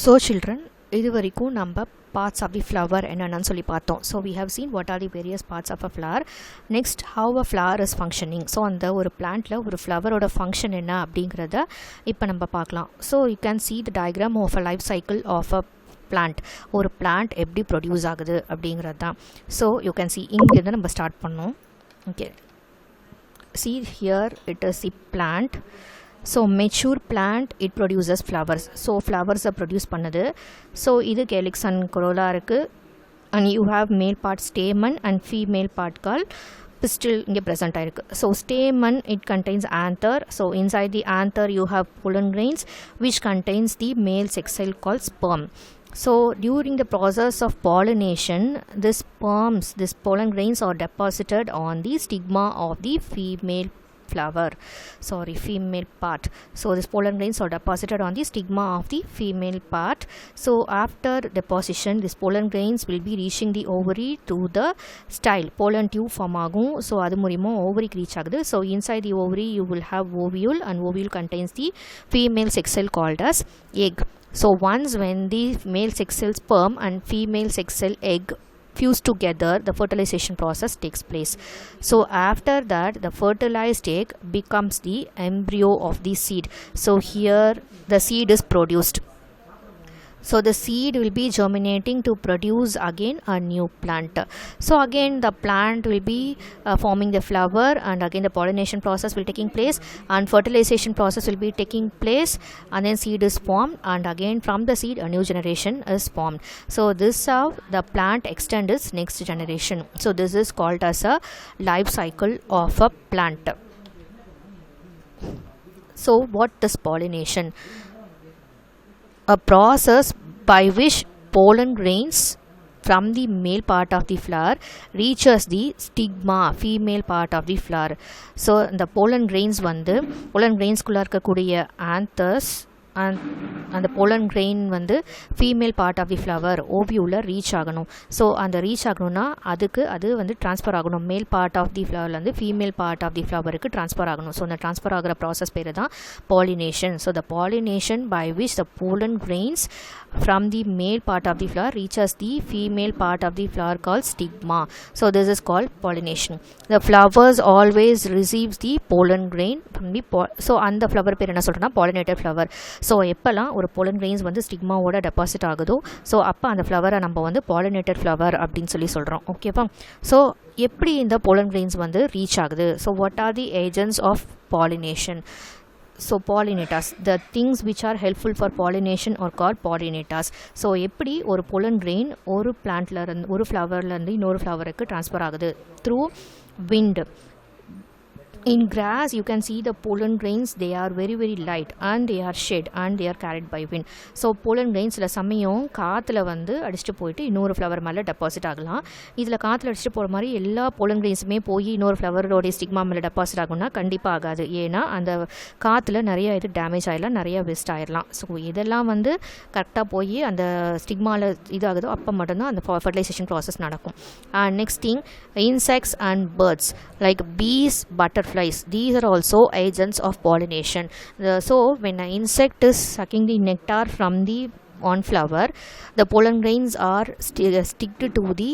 So children, இது வரைக்கும் நம்ம parts of the flower என்னன்னு சொல்லி பார்த்தோம். So we have seen what are the various parts of a flower. Next, how a flower is functioning. So அந்த ஒரு plantல ஒரு flowerோட function என்ன அப்படிங்கறத இப்போ நம்ம பார்க்கலாம். So you can see the diagram of a life cycle of a plant. ஒரு plant எப்படி produce ஆகுது அப்படிங்கறது தான். So you can see இங்க இருந்து நம்ம ஸ்டார்ட் பண்ணோம். Okay. See here it is the plant. So mature plant it produces flowers. So flowers are produced பண்ணது. So இது calyx and corolla இருக்கு. And you have male part stamen and female part called pistil இங்க present ஆயிருக்கு. So stamen it contains anther. So inside the anther you have pollen grains which contains the male sex cell called sperm. So during the process of pollination, these pollen grains are deposited on the stigma of the female part. So these pollen grains are deposited on the stigma of the female part. So after deposition, these pollen grains will be reaching the ovary through the style. Pollen tube form agum. So adu muriyuma ovary reach agudhu. So inside the ovary you will have ovule, and ovule contains the female sex cell called as egg. So once when the male sex cell sperm and female sex cell egg fuse together, the fertilization process takes place. So after that the fertilized egg becomes the embryo of the seed. So here the seed is produced. So the seed will be germinating to produce again a new plant. So again the plant will be forming the flower, and again the pollination process will taking place, and fertilization process will be taking place, and then seed is formed, and again from the seed a new generation is formed. So this is how the plant extends its next generation. So this is called as a life cycle of a plant. So what is pollination? A process by which pollen grains from the male part of the flower reaches the stigma, female part of the flower. So the pollen grains குள்ள இருக்கக்கூடிய anthers and the pollen grain வந்து female part of the flower ovule reach ஆகணும். So அந்த reach ஆகணும்னா அதுக்கு அது வந்து transfer ஆகணும். male part of the flower வந்து female part of the flower க்கு transfer ஆகணும். So அந்த transfer ஆகிற process பேரு தான் pollination. So the pollination by which the pollen grains from the male part of the flower reaches the female part of the flower called stigma. So this is called pollination. The flowers always receives the pollen grain from the so அந்த flower பேர் என்ன சொல்றேன்னா pollinated flower. So எப்போல்லாம் ஒரு pollen grains வந்து ஸ்டிக்மாவோட deposit ஆகுதோ so அப்போ அந்த ஃப்ளவரை நம்ம வந்து பாலினேட்டட் ஃப்ளவர் அப்படின்னு சொல்லி சொல்கிறோம். ஓகேவா? ஸோ எப்படி இந்த pollen grains வந்து ரீச் ஆகுது? So what are the agents of pollination? So pollinators, the things which are helpful for pollination are called pollinators. So எப்படி ஒரு pollen grain ஒரு plantல இருந்து ஒரு flowerல இருந்து இன்னொரு flowerக்கு transfer ஆகுது? Through wind. In grass you can see the pollen grains, they are very light and they are shed and they are carried by wind. So pollen grains சில சமயம் காத்துல வந்து அடிச்சிட்டு போயிட்டு இன்னொரு ஃப்ளவர் மேலே டெபாசிட் ஆகலாம். இதில் காற்றுல அடிச்சிட்டு போகிற மாதிரி எல்லா pollen grainsமே போய் இன்னொரு ஃப்ளவரோடைய ஸ்டிக்மா மேலே டெபாசிட் ஆகும்னா கண்டிப்பாக ஆகாது. ஏன்னா அந்த காற்றுல நிறைய இது டேமேஜ் ஆகிடலாம், நிறைய வேஸ்ட் ஆகிடலாம். ஸோ இதெல்லாம் வந்து கரெக்டாக போய் அந்த ஸ்டிக்மாவில் இதாகுதோ அப்போ மட்டும்தான் அந்த ஃபர்டிலைசேஷன் ப்ராசஸ் நடக்கும். And next thing, insects and birds like bees, butterflies, these are also agents of pollination. So when an insect is sucking the nectar from the on flower, the pollen grains are sticked to the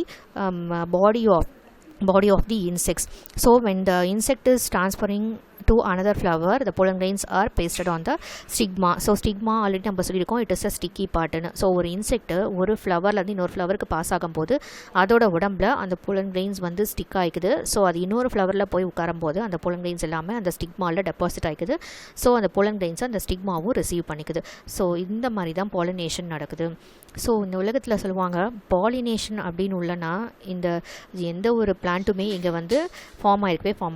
body of the insects. So when the insect is transferring to another flower, the pollen grains are pasted on the stigma. So stigma already நம்ம சொல்லியிருக்கோம், it is a sticky part. So ஒரு insect ஒரு ஃப்ளவர்லேருந்து இன்னொரு ஃப்ளவருக்கு pass ஆகும்போது அதோட உடம்புல அந்த pollen grains வந்து ஸ்டிக் ஆகிக்குது. ஸோ அது இன்னொரு ஃப்ளவரில் போய் உட்காரும்போது அந்த pollen grains எல்லாமே அந்த ஸ்டிக்மாவில் டெபாசிட் ஆகிக்குது. ஸோ அந்த pollen grains அந்த ஸ்டிக்மாவும் ரிசீவ் பண்ணிக்குது. ஸோ இந்த மாதிரி தான் பாலினேஷன் நடக்குது. ஸோ இந்த உலகத்தில் சொல்லுவாங்க பாலினேஷன் அப்படின்னு உள்ளனா இந்த எந்த ஒரு பிளான்ட்டுமே இங்கே வந்து ஃபார்ம்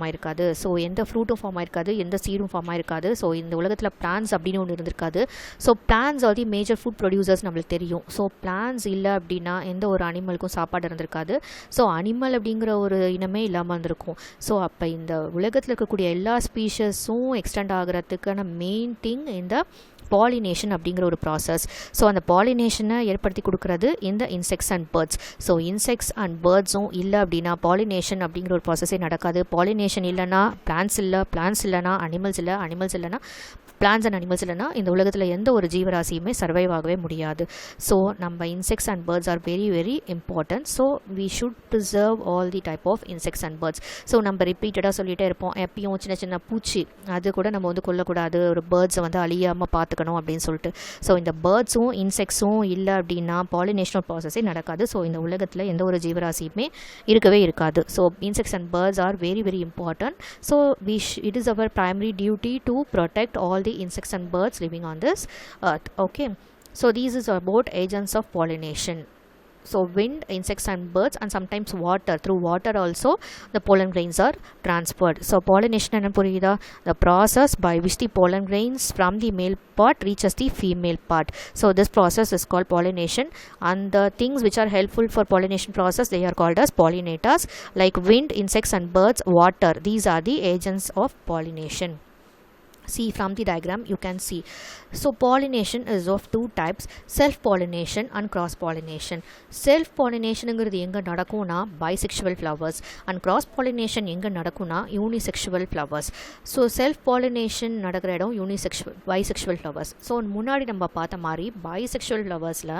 ஆயிருக்காது. ஸோ எந்த ஃப்ரூட்டும் ஃபார்ம் ஆயிருக்காது, எந்த சீடும் ஃபார்ம் ஆயிருக்காது. ஸோ இந்த உலகத்தில் பிளான்ஸ் அப்படின்னு ஒன்று இருந்திருக்காது. So plants are the major food producers நம்மளுக்கு தெரியும். ஸோ பிளான்ஸ் இல்லை அப்படின்னா எந்த ஒரு அனிமலுக்கும் சாப்பாடு இருந்திருக்காது. ஸோ அனிமல் அப்படிங்கிற ஒரு இனமே இல்லாமல் இருந்திருக்கும். ஸோ அப்போ இந்த உலகத்தில் இருக்கக்கூடிய எல்லா ஸ்பீஷஸும் எக்ஸ்டெண்ட் ஆகிறதுக்கான மெயின் திங் இந்த pollination அப்படிங்கிற ஒரு ப்ராசஸ். ஸோ அந்த பாலினேஷனை ஏற்படுத்தி கொடுக்கறது இந்த insects and birds. So insects and பேர்ட்ஸும் இல்லை அப்படின்னா பாலினேஷன் அப்படிங்கிற ஒரு ப்ராசஸே நடக்காது. பாலினேஷன் இல்லைன்னா பிளான்ஸ் இல்லை, பிளான்ஸ் இல்லைன்னா அனிமல்ஸ் இல்லை, அனிமல்ஸ் இல்லைன்னா பிளான்ஸ் அண்ட் அனிமல்ஸ் இல்லைனா இந்த உலகத்தில் எந்த ஒரு ஜீவராசியுமே சர்வைவ் ஆகவே முடியாது. ஸோ நம்ம insects and birds are very very important. So we should preserve all the type of insects and birds. So நம்ம ரிப்பீட்டடாக சொல்லிகிட்டே இருப்போம், எப்பயும் சின்ன சின்ன பூச்சி அது கூட நம்ம வந்து கொல்லக்கூடாது, ஒரு பேர்ட்ஸை வந்து அழியாமல் பார்த்துக்கணும் அப்படின்னு சொல்லிட்டு. ஸோ இந்த பேர்ட்ஸும் இன்செக்ட்ஸும் இல்லை அப்படின்னா பாலினேஷனல் ப்ராசஸே நடக்காது. ஸோ இந்த உலகத்தில் எந்த ஒரு ஜீவராசியுமே இருக்கவே இருக்காது. So insects and birds are very very important. So it is our primary duty to protect all the insects and birds living on this earth. Okay, so this is about agents of pollination. So wind, insects and birds, and sometimes water. Through water also the pollen grains are transferred. So pollination enna puriyudha, the process by which the pollen grains from the male part reaches the female part. So this process is called pollination, and the things which are helpful for pollination process, they are called as pollinators, like wind, insects and birds, water. These are the agents of pollination. See from the diagram you can see. So pollination is of two types, self pollination and cross pollination. Self pollination engiradhu enga nadakuna bisexual flowers, and cross pollination enga nadakuna unisexual flowers. So self pollination nadakra idam bisexual flowers. So munadi namba paatha mari bisexual flowers la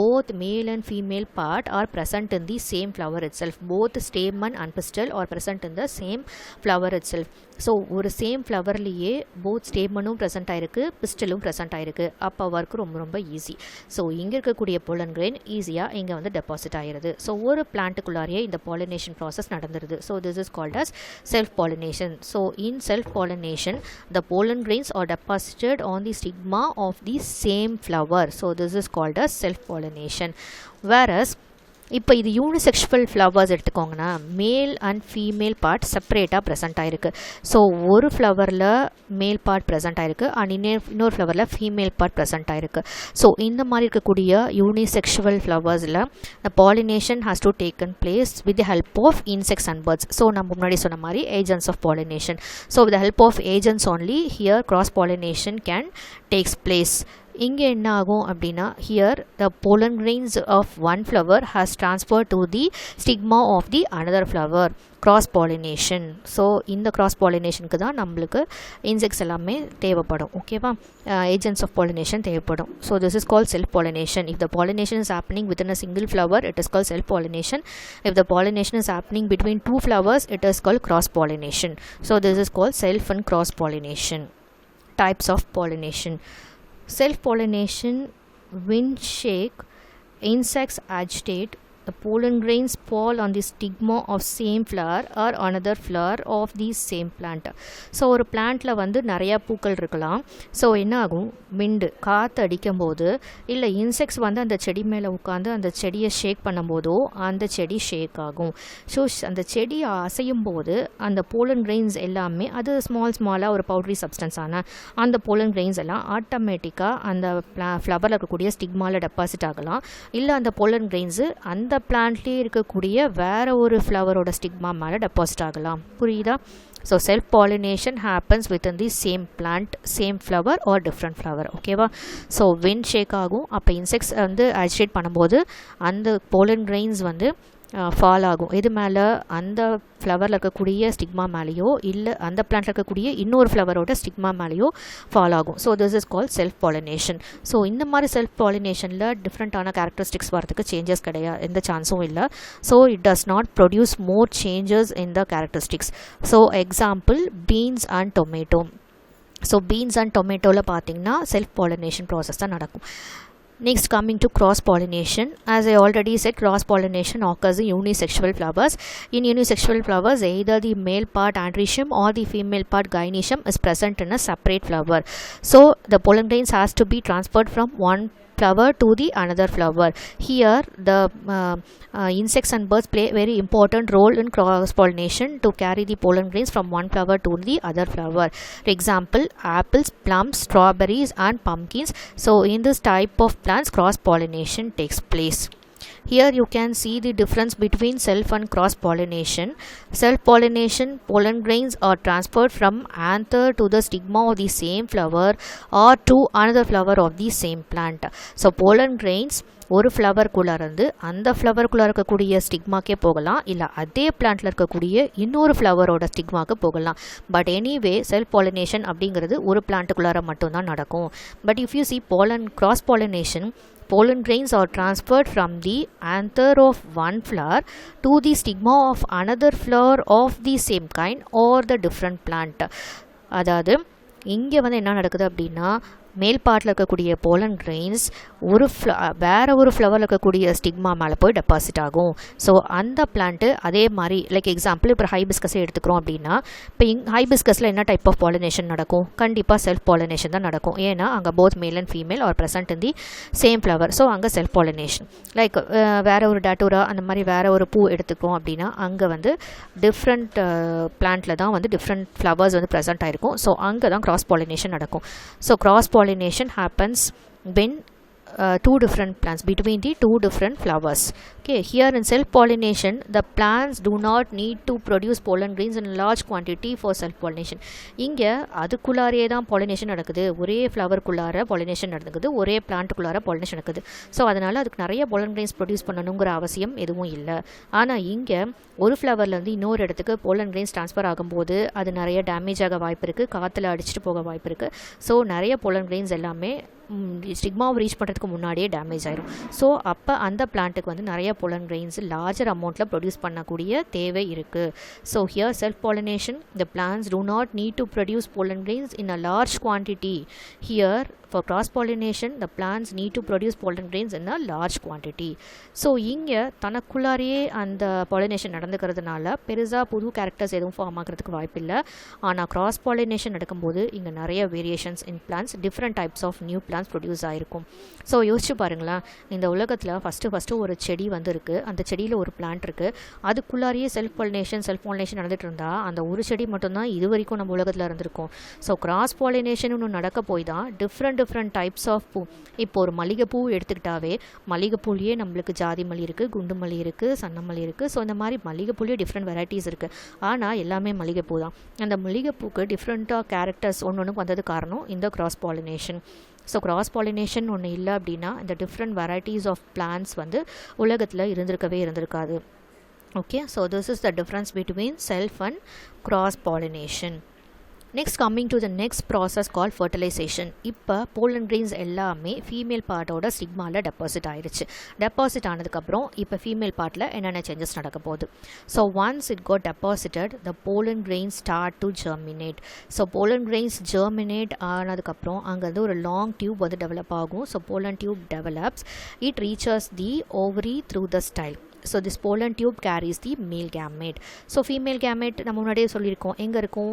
both male and female part are present in the same flower itself. Both stamen and pistil are present in the same flower itself. So ஒரு same ஃப்ளவர்லேயே both ஸ்டேமனும் present ஆகிருக்கு, பிஸ்டலும் present ஆகிருக்கு. அப்போ work ரொம்ப ரொம்ப easy. So இங்கே இருக்கக்கூடிய pollen grain ஈஸியாக இங்கே வந்து டெபாசிட் ஆகிருது. ஸோ ஒரு பிளான்ட்டுக்குள்ளாரியே இந்த பாலினேஷன் ப்ராசஸ் நடந்துருது. So this is called as self pollination. So in self pollination the pollen grains are deposited on the stigma of the same flower. So this is called as self pollination. Whereas இப்போ இது unisexual flowers எடுத்துக்கோங்கன்னா male and female part செப்பரேட்டாக present ஆகிருக்கு. So ஒரு ஃப்ளவரில் male part present ஆகிருக்கு and இன்னொரு ஃப்ளவரில் ஃபீமேல் பார்ட் ப்ரெசென்ட் ஆகிருக்கு. ஸோ இந்த மாதிரி இருக்கக்கூடிய யூனிசெக்ஷுவல் ஃப்ளவர்ஸில் pollination has to taken place with the help of insects and birds. So நம்ம முன்னாடி சொன்ன மாதிரி agents of pollination. So with the help of agents only here cross pollination can takes place. இங்கே என்ன ஆகும் அப்படின்னா here the pollen grains of one flower has transfer to the stigma of the another flower, cross pollination. So இந்த cross பாலினேஷனுக்கு தான் நம்மளுக்கு insects எல்லாமே தேவைப்படும். ஓகேவா, ஏஜென்ட்ஸ் ஆஃப் பாலினேஷன் தேவைப்படும். So this is called self pollination. If the pollination is happening within a single flower it is called self pollination. If the pollination is happening between two flowers it is called cross pollination. So this is called self and cross pollination. Types of pollination: self pollination, wind shake, insects agitate, the pollen grains fall on the stigma of same flower or another flower of the same plant. So ஒரு பிளான்ட்டில் வந்து நிறையா பூக்கள் இருக்கலாம். So என்ன ஆகும், விண்டு காற்று அடிக்கும் போது இல்லை இன்செக்ட்ஸ் வந்து அந்த செடி மேலே உட்காந்து அந்த செடியை ஷேக் பண்ணும்போதோ அந்த செடி ஷேக் ஆகும். ஸோ அந்த செடி அசையும் போது அந்த போலன் கிரெயின்ஸ் எல்லாமே அது ஸ்மாலாக ஒரு பவுட்ரி சப்ஸ்டன்ஸான அந்த போலன் கிரெயின்ஸ் எல்லாம் ஆட்டோமேட்டிக்காக அந்த ஃப்ளவரில் இருக்கக்கூடிய ஸ்டிக்மாவில் டெபாசிட் ஆகலாம். இல்லை அந்த போலன் கிரெயின்ஸு அந்த பிளான்ட்லேயே இருக்கக்கூடிய வேற ஒரு ஃப்ளவரோட ஸ்டிக்மா மேலே டெபாசிட் ஆகலாம். புரியுதா? So self pollination happens within the same plant, same flower are different flower. ஓகேவா? ஸோ விண்ட் ஷேக் ஆகும். அப்போ இன்செக்ட்ஸ் வந்து அஜிடேட் பண்ணும்போது அந்த போலன் கிரெயின்ஸ் வந்து ஃபால் ஆகும். இது மேலே அந்த ஃப்ளவரில் இருக்கக்கூடிய ஸ்டிக்மா மேலேயோ இல்லை அந்த பிளான்ட்டில் இருக்கக்கூடிய இன்னொரு ஃப்ளவரோட ஸ்டிக்மா மேலேயோ ஃபால் ஆகும். So this is called self pollination. So இந்த மாதிரி செல்ஃப் பாலினேஷனில் டிஃப்ரெண்ட்டான கேரக்டரிஸ்டிக்ஸ் வரதுக்கு சேஞ்சஸ் கிடையாது, எந்த சான்ஸும் இல்லை. So it does not produce more changes in the characteristics. So example beans and tomato. So beans and டொமேட்டோவில் பார்த்தீங்கன்னா செல்ஃப் பாலினேஷன் ப்ராசஸ் தான் நடக்கும். Next, coming to cross pollination. As I already said, cross pollination occurs in unisexual flowers. In unisexual flowers, either the male part androecium or the female part gynoecium is present in a separate flower. So the pollen grains has to be transferred from one flower to the another flower. Here the insects and birds play a very important role in cross pollination to carry the pollen grains from one flower to the other flower. For example, apples, plums, strawberries and pumpkins. So in this type of plants cross pollination takes place. Here you can see the difference between self and cross pollination. Self pollination, pollen grains are transferred from anther to the stigma of the same flower or to another flower of the same plant. So pollen grains ஒரு ஃப்ளவருக்குள்ளே இருந்து அந்த ஃப்ளவருக்குள்ளே இருக்கக்கூடிய ஸ்டிக்மாக்கே போகலாம், இல்லை அதே பிளான்ட்டில் இருக்கக்கூடிய இன்னொரு ஃப்ளவரோட ஸ்டிக்மாக்கு போகலாம். பட் எனிவே செல்ஃப் பாலினேஷன் அப்படிங்கிறது ஒரு பிளான்ட்டுக்குள்ளார மட்டும்தான் நடக்கும். But if you see cross pollination, pollen grains are transferred from the anther of one flower to the stigma of another flower of the same kind or the different plant. அதாவது இங்கே வந்து என்ன நடக்குது அப்படின்னா, மேல் பார்ட்டில் இருக்கக்கூடிய போலன் கிரெயின்ஸ் வேறு ஒரு ஃப்ளவரில் இருக்கக்கூடிய ஸ்டிக்மா மேலே போய் டெபாசிட் ஆகும். ஸோ அந்த பிளான்ட்டு அதே மாதிரி லைக் எக்ஸாம்பிள் இப்போ ஹைபிஸ்கஸை எடுத்துக்கிறோம் அப்படின்னா, இப்போ ஹைபிஸ்கஸில் என்ன டைப் ஆஃப் பாலினேஷன் நடக்கும்? கண்டிப்பாக செல்ஃப் பாலினேஷன் தான் நடக்கும். ஏன்னா அங்கே போத் மேல் and female R present in the same flower. So அங்கே செல்ஃப் பாலினேஷன். லைக் வேறு ஒரு டேட்டூரா அந்த மாதிரி வேறு ஒரு பூ எடுத்துக்கிறோம் அப்படின்னா, அங்கே வந்து டிஃப்ரெண்ட் பிளான்ட்டில் தான் வந்து டிஃப்ரெண்ட் ஃப்ளவர்ஸ் வந்து ப்ரெசென்ட் ஆகிருக்கும். ஸோ அங்கே தான் கிராஸ் பாலினேஷன் நடக்கும். So cross pollination happens when two different plants between the two different flowers. Okay, here in self pollination the plants do not need to produce pollen grains in large quantity for self pollination. இங்க அதுக்குள்ளாரே தான் pollination நடக்குது, ஒரே ஃப்ளவருக்குள்ளார pollination நடக்குது, ஒரே பிளான்ட்டுக்குள்ளார pollination நடக்குது. So அதனால் அதுக்கு நிறைய pollen grains ப்ரொடியூஸ் பண்ணணுங்கிற அவசியம் எதுவும் இல்லை. ஆனால் இங்கே ஒரு ஃப்ளவர்லேருந்து இன்னொரு இடத்துக்கு pollen grains ட்ரான்ஸ்ஃபர் ஆகும்போது அது நிறைய டேமேஜ் ஆக வாய்ப்பு இருக்குது, காற்றுல அடிச்சுட்டு போக வாய்ப்பு இருக்குது. ஸோ நிறைய pollen grains எல்லாமே ஸ்டிக்மாவை ரீச் பண்ணுறதுக்கு முன்னாடியே டேமேஜ் ஆயிரும். ஸோ அப்போ அந்த பிளான்ட்டுக்கு வந்து நிறைய pollen grains லார்ஜர் அமௌண்ட்டில் ப்ரொடியூஸ் பண்ணக்கூடிய தேவை இருக்குது. So here self pollination, the plants do not need to produce pollen grains in a large quantity. Here for cross pollination the plants need to produce pollen grains in a large quantity. So இங்கே தனக்குள்ளாரையே அந்த pollination நடந்துக்கிறதுனால பெருசாக புது characters எதுவும் form ஆகிறதுக்கு வாய்ப்பு இல்லை. ஆனால் cross pollination நடக்கும்போது இங்கே நிறைய variations in plants, different types of new plants produce ஆகிருக்கும். ஸோ யோசிச்சு பாருங்களேன், இந்த உலகத்தில் ஃபஸ்ட்டு ஒரு செடி வந்து இருக்குது, அந்த செடியில் ஒரு பிளான்ட் இருக்குது, அதுக்குள்ளாரையே செல்ஃப் பாலினேஷன் நடந்துகிட்டு இருந்தால் அந்த ஒரு செடி மட்டும்தான் இது வரைக்கும் நம்ம உலகத்தில் இருந்திருக்கும். ஸோ கிராஸ் பாலினேஷன் ஒன்று நடக்க போய் தான் டிஃப்ரெண்ட் டைப்ஸ் ஆஃப் பூ. இப்போ ஒரு மல்லிகைப்பூ எடுத்துக்கிட்டாவே மல்லிகைப்பூலேயே நம்மளுக்கு ஜாதி மல்லி இருக்குது, குண்டு மல்லி இருக்குது, சன்னமல்லி இருக்குது. ஸோ இந்த மாதிரி மல்லிகைப்பூலேயே டிஃப்ரெண்ட் வெரைட்டிஸ் இருக்குது. ஆனால் எல்லாமே மல்லிகைப்பூ தான். அந்த மல்லிகைப்பூக்கு டிஃப்ரெண்ட்டாக கேரக்டர்ஸ் ஒன்று வந்தது காரணம் இந்த cross pollination. So cross pollination ஒன்று இல்லை அப்படின்னா இந்த டிஃப்ரெண்ட் வெரைட்டிஸ் ஆஃப் பிளான்ஸ் வந்து உலகத்தில் இருந்திருக்காது. Okay, so this is the difference between self and cross pollination. Next coming to the next process call fertilization. இப்போ போலன் கிரெயின்ஸ் எல்லாமே ஃபீமேல் பார்ட்டோட ஸ்டிக்மாவில் டெபாசிட் ஆயிடுச்சு. டெபாசிட் ஆனதுக்கப்புறம் இப்போ ஃபீமேல் பார்ட்டில் என்னென்ன சேஞ்சஸ் நடக்க போகுது? So once it got deposited the pollen grains start to germinate. So pollen grains germinate ஆனதுக்கப்புறம் அங்கேருந்து ஒரு லாங் டியூப் வந்து டெவலப் ஆகும். So pollen tube develops, it reaches the ovary through the style. So this pollen tube carries the male gamete. So female gamete நம்ம முன்னாடியே சொல்லியிருக்கோம், எங்கே இருக்கும்?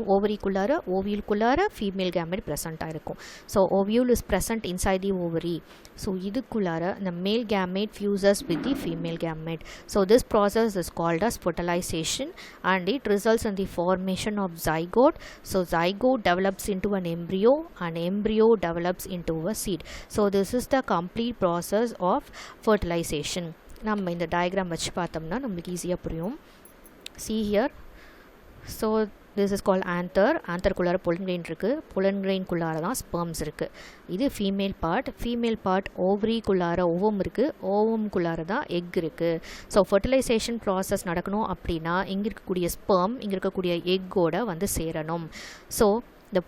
ஓவியுக்குள்ளார female gamete present ஆயிருக்கும். So ovule is present inside the ovary. So இதுக்குள்ளார the male gamete fuses with the female gamete. So this process is called as fertilization and it results in the formation of zygote. So zygote develops into an embryo and embryo develops into a seed. So this is the complete process of fertilization. நம்ம இந்த diagram வச்சு பார்த்தோம்னா நம்மளுக்கு ஈஸியாக புரியும். see here, so this is called anther pollen grain இருக்குது, pollen grain குள்ளார தான் sperms இருக்குது. இது ஃபீமேல் பார்ட் ஓவரி குள்ளார ஓவம் இருக்குது, ஓவம் குள்ளார தான் எக் இருக்குது. ஸோ ஃபர்டிலைசேஷன் ப்ராசஸ் நடக்கணும் அப்படின்னா இங்கே இருக்கக்கூடிய ஸ்பெர்ம் இங்கே இருக்கக்கூடிய எக்கோட வந்து சேரணும். ஸோ இந்த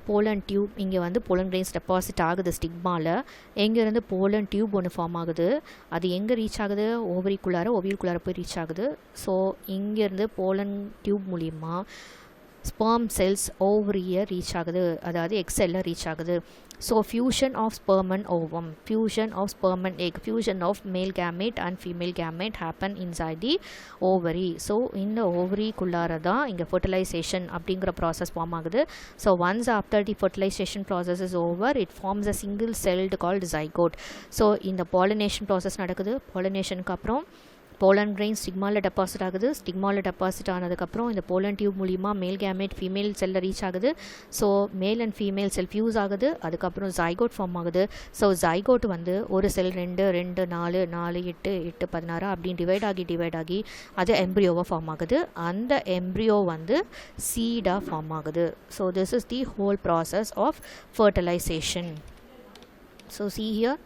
போலன் டியூப் இங்கே வந்து போலன் கிரெயின்ஸ் டெபாசிட் ஆகுது ஸ்டிக்மாவில். எங்கேருந்து போலன் டியூப் ஒன்று ஃபார்ம் ஆகுது, அது எங்கே ரீச் ஆகுது? ஓவியுக்குள்ளார போய் ரீச் ஆகுது. ஸோ இங்கேருந்து போலன் டியூப் மூலிமா ஸ்பெர்ம் செல்ஸ் ஓவரியை ரீச் ஆகுது, அதாவது எக் செல்லில் ரீச் ஆகுது. So fusion of sperm and ovum, fusion of sperm and egg, fusion of male gamete and female gamete happen inside the ovary. So இந்த ஓவரிக்குள்ளார தான் இங்கே ஃபர்டிலைசேஷன் அப்படிங்கிற ப்ராசஸ் ஃபார்ம் ஆகுது. So once after the fertilization process is over, it forms a single celled called zygote. So இந்த pollination process நடக்குது. பாலினேஷனுக்கு அப்புறம் pollen grain ஸ்டிக்மாவில் deposit ஆகுது. ஸ்டிக்மாவில் டெபாசிட் ஆனதுக்கப்புறம் இந்த போலன் டியூப் மூலிமா மேல் கேமெட் ஃபீமேல் செல்லில் ரீச் ஆகுது. So male and female sell fuse ஆகுது. அதுக்கப்புறம் ஜைகோட் ஃபார்ம் ஆகுது. ஸோ ஜைகோட் வந்து ஒரு செல் 2 2 4 4 8 8 16 அப்படின்னு டிவைட் ஆகி அது எம்ப்ரியோவாக ஃபார்ம் ஆகுது. அந்த எம்ப்ரியோ வந்து சீடாக ஃபார்ம் ஆகுது. So this is the whole process of fertilization. So see here,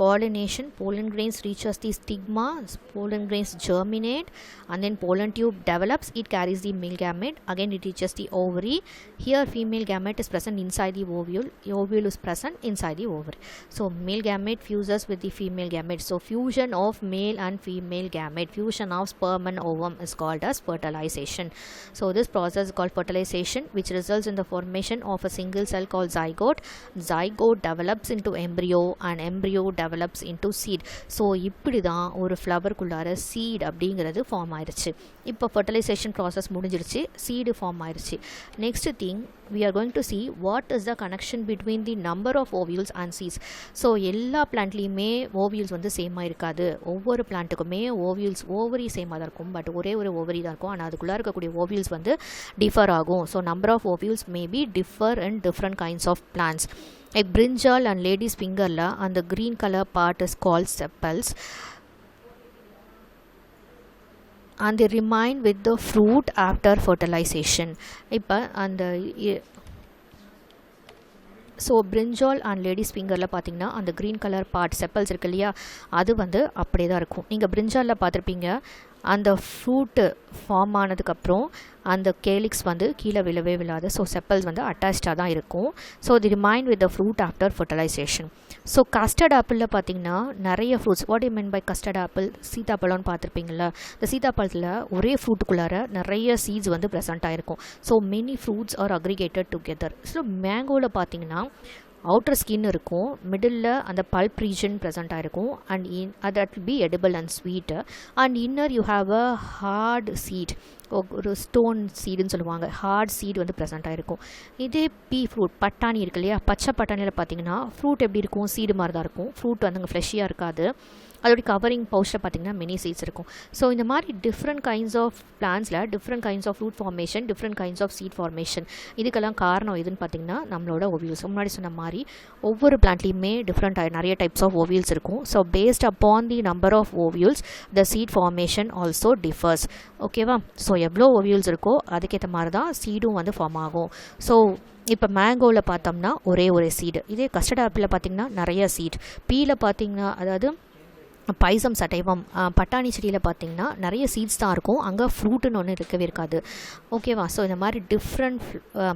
pollination, pollen grains reaches the stigma, pollen grains germinate, and then pollen tube develops, it carries the male gamete, again it reaches the ovary. Here female gamete is present inside the ovule, ovule is present inside the ovary. So male gamete fuses with the female gamete. So fusion of male and female gamete, fusion of sperm and ovum is called as fertilization. So this process is called fertilization, which results in the formation of a single cell called zygote. Zygote develops into embryo and embryo develops into seed. So இப்படி தான் ஒரு ஃப்ளவருக்குள்ளார seat அப்படிங்கிறது form ஆயிடுச்சு. இப்போ fertilisation process முடிஞ்சிருச்சு, seed form ஆயிடுச்சு. Next thing we are going to see what is the connection between the number of ovules and seeds. So எல்லா பிளான்ட்லேயுமே ovules வந்து சேமாக இருக்காது. ஒவ்வொரு பிளான்ட்டுக்குமே ஓவரி சேமாக தான் இருக்கும். பட் ஒரே ஒரு ஓவரி தான் இருக்கும். ஆனால் அதுக்குள்ளே இருக்கக்கூடிய ஓவியூல்ஸ் வந்து டிஃபர் ஆகும். So number of ovules may be differ in different kinds of plants. Like brinjal and lady's finger la, and the green color part is called sepals, and they remain with the fruit after fertilization. Ipa and so brinjal and ladies ஃபிங்கரில் பார்த்தீங்கன்னா அந்த green colour part chappals இருக்கு இல்லையா, அது வந்து அப்படியே தான் இருக்கும். நீங்கள் பிரிஞ்சாலில் பார்த்துருப்பீங்க, அந்த ஃப்ரூட்டு ஃபார்ம் ஆனதுக்கப்புறம் அந்த கேலிக்ஸ் வந்து கீழே விழவே விழாது. ஸோ செப்பல்ஸ் வந்து அட்டாச்சாக தான் இருக்கும். So the remain with the fruit after fertilisation. So custard ஆப்பிளில் பார்த்தீங்கன்னா நிறைய fruits, what you mean by custard apple, சீதாப்பழம்னு பார்த்துருப்பீங்களா, இந்த சீதாப்பழத்தில் ஒரே ஃப்ரூட்டுக்குள்ளார நிறைய சீட்ஸ் வந்து ப்ரெசென்ட் ஆகிருக்கும். So many fruits are aggregated together. So மேங்கோவில் பார்த்தீங்கன்னா அவுட்டர் ஸ்கின் இருக்கும், மிடில் அந்த பல்ப் ரீஜன் ப்ரெசென்ட் ஆகிருக்கும், and that will be edible and sweet, and inner you have a hard seed, ஒரு ஸ்டோன் சீடுன்னு சொல்லுவாங்க, ஹார்ட் சீடு வந்து present ஆகிருக்கும். இதே பீ ஃப்ரூட் பட்டாணி இருக்கு இல்லையா, பச்சை பட்டாணியில் பார்த்தீங்கன்னா ஃப்ரூட் எப்படி இருக்கும், சீடு மாதிரி தான் இருக்கும். ஃப்ரூட் வந்து அங்கே ஃப்ளெஷியாக இருக்காது. அதோடைய கவரிங் பவுச்சில் பார்த்திங்கன்னா மெனி சீட்ஸ் இருக்கும். ஸோ இந்த மாதிரி டிஃப்ரெண்ட் கைண்ட்ஸ் ஆஃப் பிளான்ஸில் different kinds of fruit formation, different kinds of seed formation. இதுக்கெல்லாம் காரணம் எதுன்னு பார்த்திங்கன்னா நம்மளோட ஓவியல்ஸ். முன்னாடி சொன்ன மாதிரி ஒவ்வொரு பிளான்ட்லேயுமே டிஃப்ரெண்ட் நிறைய டைப்ஸ் ஆஃப் ஓவியல்ஸ் இருக்கும். So based upon the number of ovules the seed formation also differs. ஓகேவா? ஸோ எவ்வளோ ஓவியல்ஸ் இருக்கோ அதுக்கேற்ற மாதிரி தான் சீடும் வந்து ஃபார்ம் ஆகும். ஸோ இப்போ மேங்கோவில் பார்த்தோம்னா ஒரே சீடு, இதே கஸ்டர்ட் ஆப்பிளில் பார்த்திங்கன்னா நிறைய சீட், பீயில் பார்த்திங்கன்னா அதாவது பைசம் சட்டைவம் பட்டாணி செடியில் பார்த்திங்கன்னா நிறைய சீட்ஸ் தான் இருக்கும், அங்கே ஃப்ரூட்டுன்னு ஒன்று இருக்கவே இருக்காது. ஓகேவா? ஸோ இந்த மாதிரி டிஃப்ரெண்ட்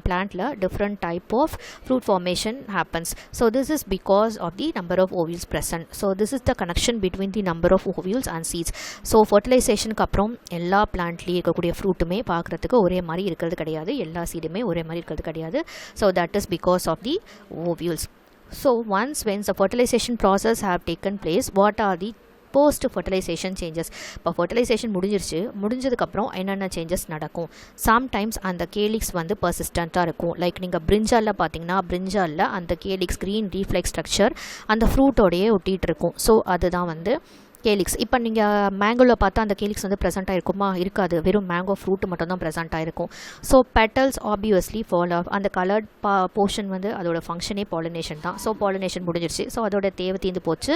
பிளான்ட்டில் different type of fruit formation happens. So this is because of the number of ovules present. So this is the connection between the number of ovules and seeds. So ஃபர்டிலைசேஷனுக்கு அப்புறம் எல்லா பிளான்ட்லேயும் இருக்கக்கூடிய ஃப்ரூட்டுமே பார்க்குறதுக்கு ஒரே மாதிரி இருக்கிறது கிடையாது, எல்லா சீடுமே ஒரே மாதிரி இருக்கிறது கிடையாது. So that is because of the ovules. So once the fertilization process have taken place, what are the post fertilization changes? இப்போ ஃபர்டிலைசேஷன் முடிஞ்சதுக்கப்புறம் என்னென்ன சேஞ்சஸ் நடக்கும்? சம்டைம்ஸ் அந்த கேலிக்ஸ் வந்து பர்சிஸ்டண்ட்டாக இருக்கும். லைக் நீங்கள் பிரிஞ்சாலில் பார்த்தீங்கன்னா பிரிஞ்சாலில் அந்த கேலிக்ஸ் க்ரீன் ரீஃப்ளெக்ஸ் ஸ்ட்ரக்சர் அந்த ஃப்ரூட்டோடையே ஒட்டிகிட்டு இருக்கும். ஸோ அதுதான் வந்து கேலிக்ஸ். இப்போ நீங்கள் மேங்கோவில் பார்த்தா அந்த கேலிக்ஸ் வந்து ப்ரெசென்ட் ஆகிருக்குமா? இருக்காது, வெறும் மேங்கோ ஃப்ரூட் மட்டும் தான் ப்ரெசென்ட் ஆகிருக்கும். So petals obviously fall off. அந்த கலர்ட் போர்ஷன் வந்து அதோட ஃபங்க்ஷனே பாலினேஷன் தான். ஸோ பாலினேஷன் முடிஞ்சிருச்சு, ஸோ அதோட தேவை தீர்ந்து போச்சு,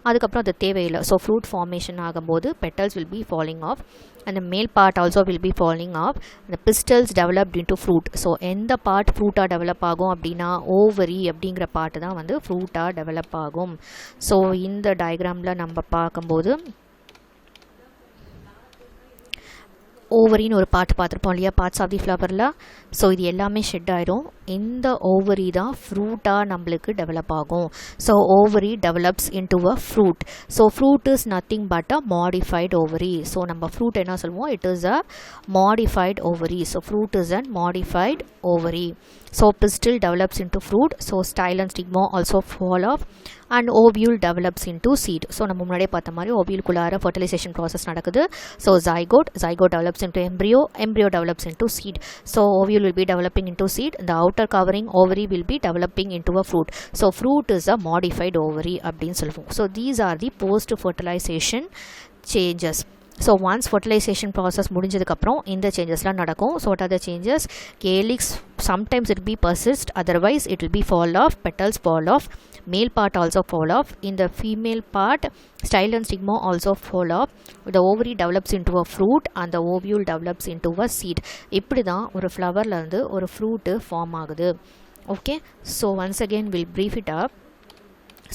அதுக்கப்புறம் அது தேவையில்லை. ஸோ ஃப்ரூட் ஃபார்மேஷன் ஆகும்போது petals will be falling off and the male part also will be falling off. The pistils developed into fruit. So எந்த part fruit develop ஆகும் அப்படின்னா ovary அப்படிங்கிற part தான் வந்து fruit develop ஆகும். ஸோ இந்த டயக்ராமில் நம்ம பார்க்கும்போது ஓவரின்னு ஒரு பார்த்துருப்போம் இல்லையா, பார்ட்ஸ் ஆஃப் தி ஃப்ளவரில். ஸோ இது எல்லாமே ஷெட் ஆகிடும். இந்த ஓவரி தான் ஃப்ரூட்டாக நம்மளுக்கு டெவலப் ஆகும். So ovary develops into a fruit. So fruit is nothing but a modified ovary. So நம்ம ஃப்ரூட் என்ன சொல்லுவோம்? It is a modified ovary. So fruit is an modified ovary. So pistil develops into fruit. So style and stigma also fall off and ovule develops into seed. So நம்ம முன்னாடியே பார்த்த மாதிரி ஓவியலுக்குள்ளார fertilization process நடக்குது. So zygote develops into embryo develops into seed. So ovule will be developing into seed. The outer covering ovary will be developing into a fruit. So fruit is a modified ovary அப்படின்னு சொல்லுவோம். So these are the post fertilization changes. So once fertilisation process முடிஞ்சதுக்கப்புறம் இந்த சேஞ்சஸ்லாம் நடக்கும். So what R the changes? Calyx sometimes it will be persist, otherwise it will be fall off, petals fall off, male part also fall off. In the female part, style and stigma also fall off. The ovary develops into a fruit and the ovule develops into a seed. இப்படி தான் ஒரு ஃப்ளவர்லேருந்து ஒரு fruit form ஆகுது. Okay, so once again will brief it up.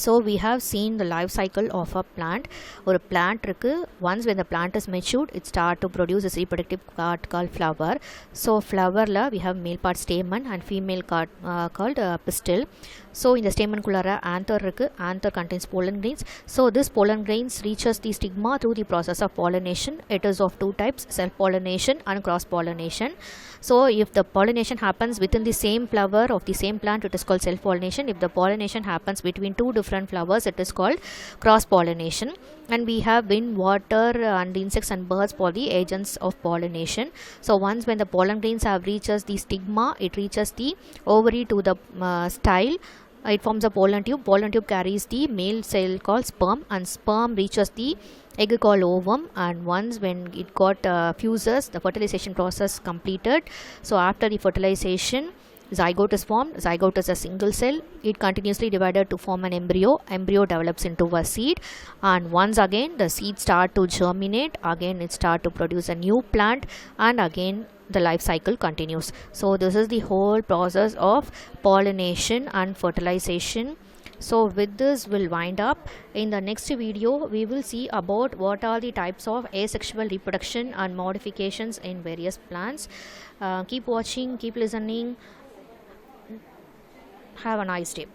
So we have seen the life cycle of a plant. Or a plant irukku, once when the plant is matured, it start to produce a reproductive part called flower. So flower la we have male part stamen and female part called pistil. So in the stamen kullara anther irukku, anther contains pollen grains. So this pollen grains reaches the stigma through the process of pollination. It is of two types, self pollination and cross pollination. So if the pollination happens within the same flower of the same plant, it is called self pollination. If the pollination happens between two different flowers, it is called cross pollination. And we have wind, water and insects and birds for the agents of pollination. So once when the pollen grains have reaches the stigma, it reaches the ovary to the style. It forms a pollen tube. Pollen tube carries the male cell called sperm, and sperm reaches the egg called ovum. And once when it got fuses, the fertilization process completed. So after the fertilization, zygote is formed. Zygote is a single cell. It continuously divided to form an embryo. Embryo develops into a seed, and once again the seed start to germinate. Again it start to produce a new plant, and again the life cycle continues. So this is the whole process of pollination and fertilization. So with this we'll wind up. In the next video we will see about what are the types of asexual reproduction and modifications in various plants. Keep watching, keep listening. Have a nice day.